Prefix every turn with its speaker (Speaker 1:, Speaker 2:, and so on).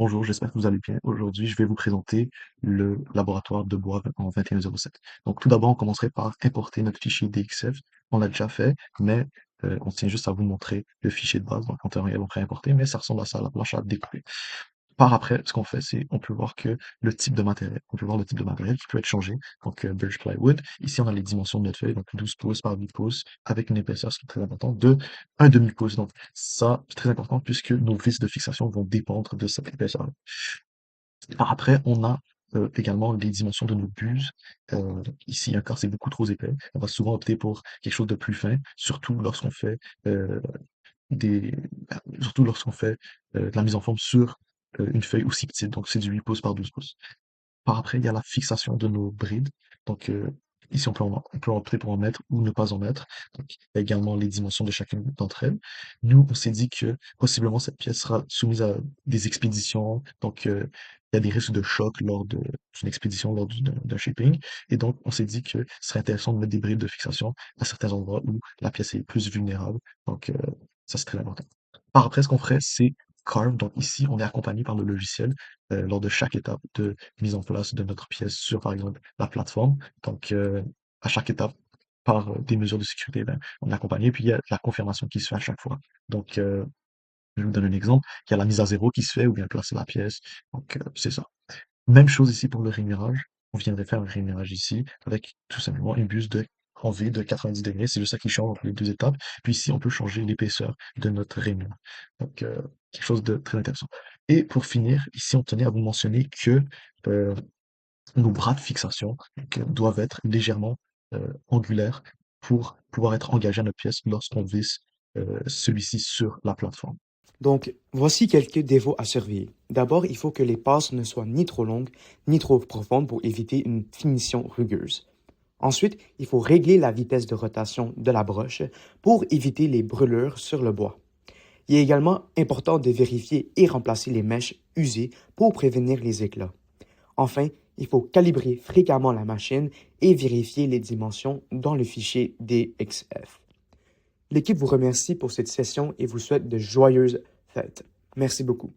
Speaker 1: Bonjour, j'espère que vous allez bien. Aujourd'hui, je vais vous présenter le laboratoire de bois en 2107. Donc, tout d'abord, on commencerait par importer notre fichier DXF. On l'a déjà fait, mais on tient juste à vous montrer le fichier de base. Donc, en temps réel, on peut importer, mais ça ressemble à ça, la planche à découper. Par après, ce qu'on fait, c'est on peut voir que le type de matériel, on peut voir le type de matériel qui peut être changé. Donc, Birch Plywood. Ici, on a les dimensions de notre feuille, donc 12 pouces par 8 pouces, avec une épaisseur, ce qui est très important, de un demi-pouce. Donc, ça, c'est très important puisque nos vis de fixation vont dépendre de cette épaisseur. Par après, on a également les dimensions de nos buses. Ici, encore, c'est beaucoup trop épais. On va souvent opter pour quelque chose de plus fin, surtout lorsqu'on fait euh, des, surtout lorsqu'on fait de la mise en forme sur une feuille aussi petite. Donc, c'est du 8 pouces par 12 pouces. Par après, il y a la fixation de nos brides. Donc, ici, on peut opter pour en mettre ou ne pas en mettre. Donc, il y a également les dimensions de chacune d'entre elles. Nous, on s'est dit que possiblement cette pièce sera soumise à des expéditions. Donc, il y a des risques de choc lors d'une expédition, lors d'un shipping. Et donc, on s'est dit que ce serait intéressant de mettre des brides de fixation à certains endroits où la pièce est plus vulnérable. Donc, ça, c'est très important. Par après, ce qu'on ferait, c'est Carve. Donc, ici, on est accompagné par le logiciel lors de chaque étape de mise en place de notre pièce sur, par exemple, la plateforme. Donc, à chaque étape, par des mesures de sécurité, ben, on est accompagné, puis il y a la confirmation qui se fait à chaque fois. Donc, je vous donne un exemple. Il y a la mise à zéro qui se fait ou bien placer la pièce. Donc, c'est ça. Même chose ici pour le rémurage. On viendrait faire un rémurage ici avec tout simplement une buse en V de 90 degrés. C'est juste ça qui change entre les deux étapes. Puis ici, on peut changer l'épaisseur de notre rémur. Donc, quelque chose de très intéressant. Et pour finir, ici, on tenait à vous mentionner que euh, nos bras de fixation donc, doivent être légèrement angulaires pour pouvoir être engagés à notre pièce lorsqu'on visse celui-ci sur la plateforme.
Speaker 2: Donc, voici quelques défauts à surveiller. D'abord, il faut que les passes ne soient ni trop longues ni trop profondes pour éviter une finition rugueuse. Ensuite, il faut régler la vitesse de rotation de la broche pour éviter les brûlures sur le bois. Il est également important de vérifier et remplacer les mèches usées pour prévenir les éclats. Enfin, il faut calibrer fréquemment la machine et vérifier les dimensions dans le fichier DXF. L'équipe vous remercie pour cette session et vous souhaite de joyeuses fêtes. Merci beaucoup.